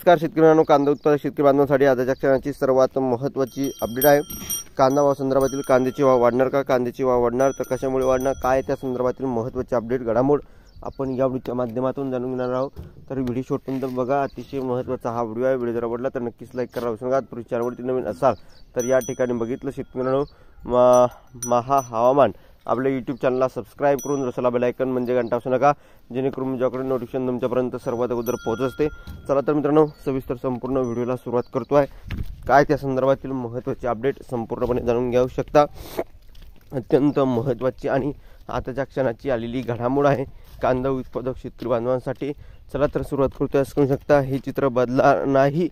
नमस्कार शेतकऱ्यांनो, कांदा उत्पादक शेतकरी बांधवांसाठी आजच्या क्षणाची सर्वात महत्त्वाची अपडेट आहे। कांदा भाव संदर्भातील कांद्याची भाव वाढणार का, कांद्याची भाव वाढणार तर कशामुळे वाढणार, काय त्या संदर्भातील महत्त्वाची अपडेट घडामोड आपण या व्हिडिओच्या माध्यमातून जाणून घेणार आहोत। तर व्हिडिओ शेवटपर्यंत बघा, अतिशय महत्त्वाचा हा व्हिडिओ आहे। व्हिडिओ जर आवडला तर नक्कीच लाईक करा। विसरू नका, चॅनलवरती नवीन असाल तर या ठिकाणी बघितलं शेतकऱ्यांनो महा हवामान आपल्या यूट्यूब चॅनलला सबस्क्राइब करून रसला बेल आयकॉन म्हणजे घंटा असू नका, जेणेकरून माझ्याकडे नोटिफिकेशन तुमच्यापर्यंत सर्वात अगोदर पोहोचते। चला तर मित्रांनो, सविस्तर संपूर्ण व्हिडिओला सुरुवात करतोय। काय त्या संदर्भातील महत्त्वाची अपडेट संपूर्णपणे जाणून घेऊ शकता। अत्यंत महत्त्वाची आणि आताच्या क्षणाची आलेली घडामोड आहे कांदा उत्पादक शेतकरी बांधवांसाठी। चला तर सुरुवात करतोय। करू शकता हे चित्र बदला नाही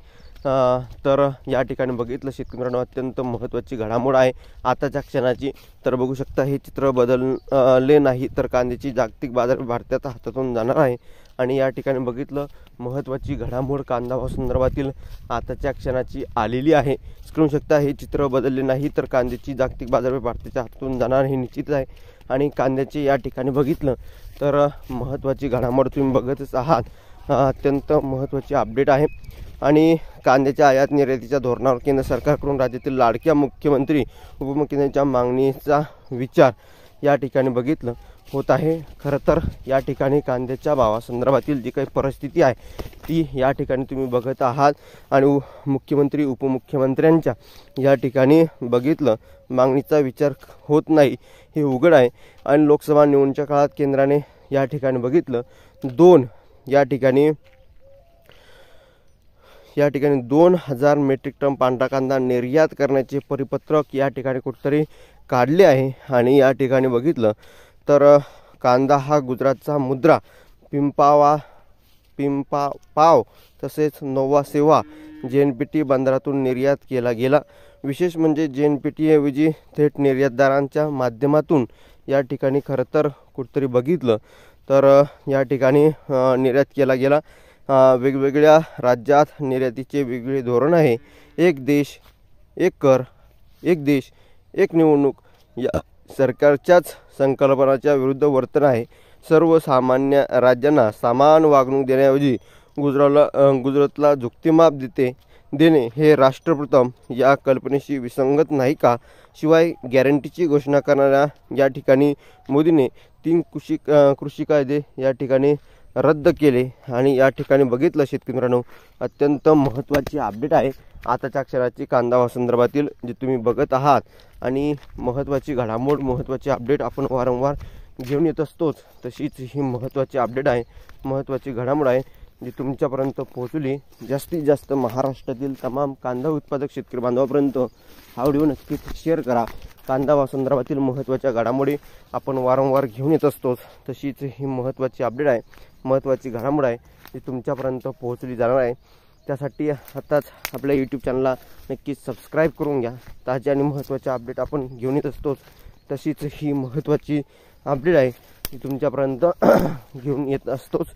तर या ठिकाणी बघितलं शेतकऱ्यांना अत्यंत महत्त्वाची घडामोड आहे आताच्या क्षणाची। तर बघू शकता हे चित्र बदलले नाही तर कांद्याची जागतिक बाजार भारतात हातातून जाणार आहे। आणि या ठिकाणी बघितलं महत्त्वाची घडामोड कांदा भाव संदर्भातील आताच्या क्षणाची आलेली आहे। करू शकता हे चित्र बदलले नाही तर कांद्याची जागतिक बाजार भारताच्या हातातून जाणार हे निश्चित आहे। आणि कांद्याचे या ठिकाणी बघितलं तर महत्त्वाची घडामोड तुम्ही बघतच आहात, अत्यंत महत्त्वाची अपडेट आहे। आणि कांद्याच्या आयात निर्यातीच्या धोरणावर केंद्र सरकारकडून राज्यातील लाडक्या मुख्यमंत्री उपमुख्यमंत्र्यांच्या मागणीचा विचार या ठिकाणी बघितलं होत आहे। खरं तर या ठिकाणी कांद्याच्या भावासंदर्भातील जी काही परिस्थिती आहे ती या ठिकाणी तुम्ही बघत आहात। आणि मुख्यमंत्री उपमुख्यमंत्र्यांच्या या ठिकाणी बघितलं मागणीचा विचार होत नाही हे उघड आहे। आणि लोकसभा निवडणुकीच्या काळात केंद्राने या ठिकाणी बघितलं 2000 मेट्रिक टन पांढरा कांदा निर्यात करण्याचे परिपत्रक या ठिकाणी कुठेतरी काढले आहे। आणि या ठिकाणी बघितलं तर कांदा हा गुजरातचा मुद्रा पिंपापाव तसेच नोवा सेवा JNPT बंदरातून निर्यात केला गेला। विशेष म्हणजे JNPT ऐवजी थेट निर्यातदारांच्या माध्यमातून या ठिकाणी खरं तर कुठेतरी बघितलं तर या ठिकाणी निर्यात केला गेला। वेगवेगळ्या राज्यात निर्यातीचे वेगवेगळे धोरण आहे। एक देश एक कर, एक देश एक निवडणूक या सरकारच्याच संकल्पनाच्या विरुद्ध वर्तन आहे। सर्वसामान्य राज्यांना समान वागणूक देण्याऐवजी गुजरातला झुकतीमाप देणे हे राष्ट्रप्रथम या कल्पनेशी विसंगत नाही का? शिवाय गॅरंटीची घोषणा करणाऱ्या या ठिकाणी मोदीने 3 कृषी कायदे या ठिकाणी रद्द केले। आणि या ठिकाणी बघितलं शेतकऱ्यांनो अत्यंत महत्त्वाची अपडेट आहे आताच्या क्षणाची कांदा भाव संदर्भातील जे तुम्ही बघत आहात। आणि महत्त्वाची घडामोड महत्त्वाची अपडेट आपण वारंवार घेऊन येत असतोच, तशीच ही महत्त्वाची अपडेट आहे, महत्त्वाची घडामोड आहे जी तुमच्यापर्यंत पोहोचली। जास्तीत जास्त महाराष्ट्रातील तमाम कांदा उत्पादक शेतकरी बांधवांपर्यंत हा व्हिडिओ नक्कीच शेअर करा। कांदा भाव संदर्भातील महत्त्वाच्या घडामोडी आपण वारंवार घेऊन येत असतोच, तशीच ही महत्त्वाची अपडेट आहे, महत्त्वाची घडामोड आहे जी तुमच्यापर्यंत पोहोचली जाणार आहे। त्यासाठी आताच आपल्या यूट्यूब चॅनलला नक्कीच सबस्क्राईब करून घ्या। ताज्या आणि महत्त्वाच्या अपडेट आपण घेऊन येत असतोच, तशीच ही महत्त्वाची अपडेट आहे जी तुमच्यापर्यंत घेऊन येत असतोच,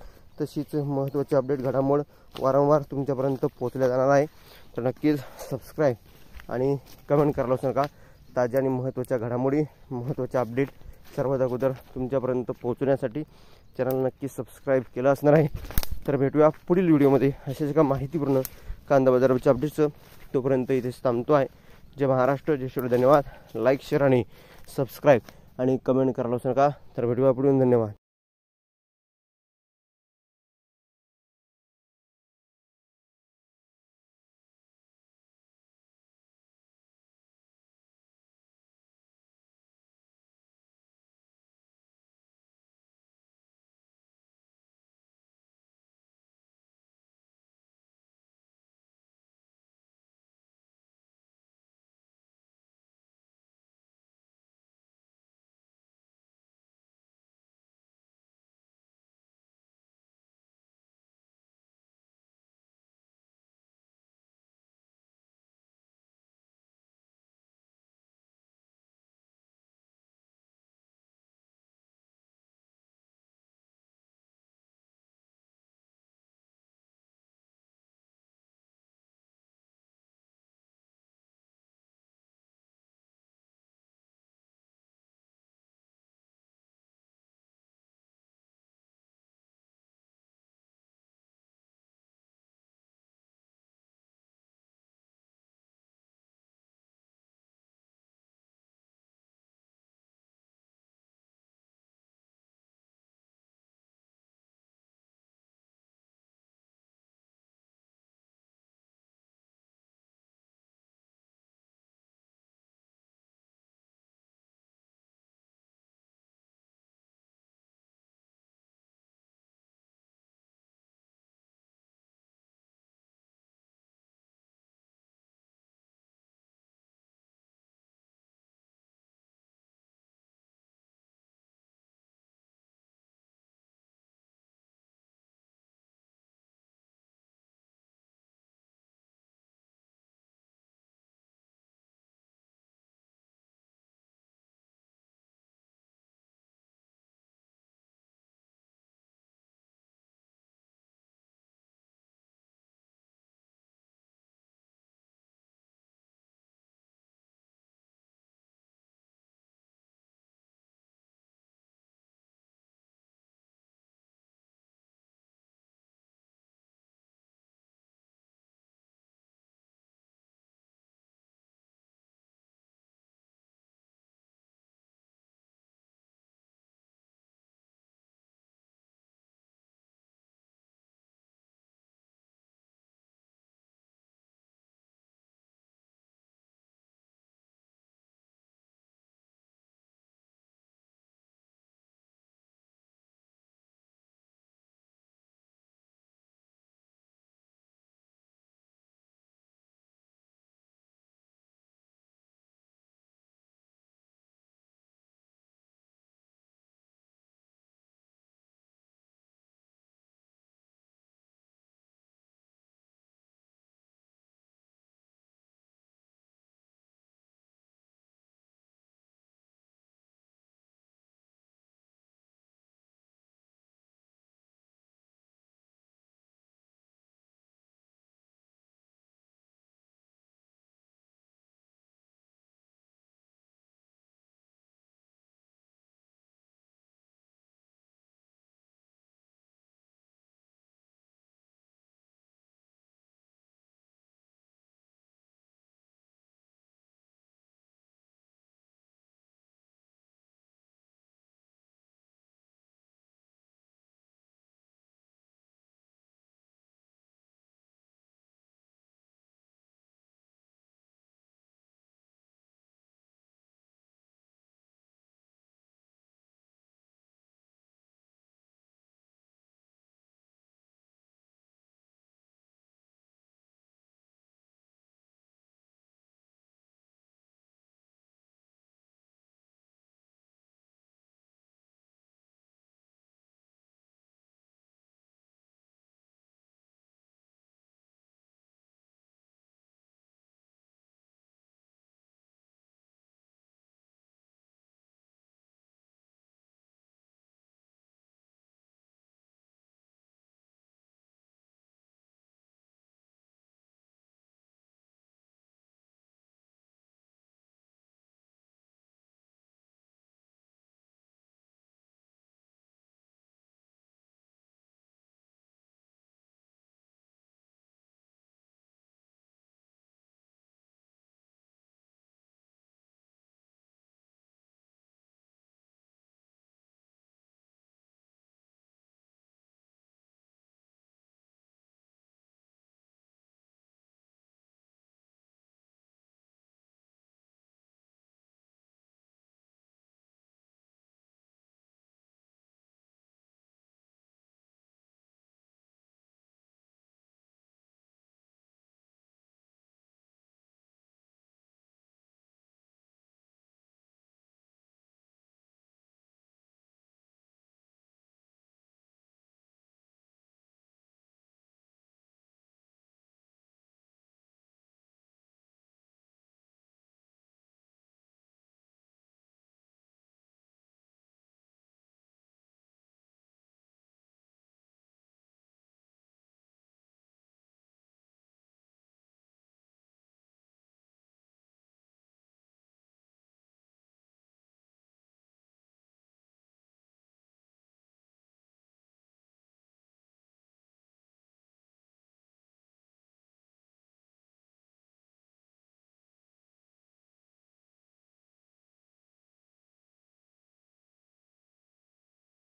तशीच महत्त्वाची अपडेट घडामोड वारंवार तुमच्यापर्यंत पोहोचल्या जाणार आहे। तर नक्कीच सबस्क्राईब आणि कमेंट करायला विसरू नका। ताज्या आणि महत्त्वाच्या घडामोडी महत्त्वाच्या अपडेट सर्वात अगोदर तुमच्यापर्यंत पोहोचण्यासाठी चॅनल नक्कीच सबस्क्राईब केलं असणार आहे। तर भेटूया पुढील व्हिडिओमध्ये अशाच एका माहितीपूर्ण कांदा बाजाराच्या अपडेट्सचं। तोपर्यंत इथेच थांबतो आहे। जय महाराष्ट्र, जय श्री, धन्यवाद। लाईक शेअर आणि सबस्क्राईब आणि कमेंट करायला विसरू नका। तर भेटूया पुढे, धन्यवाद।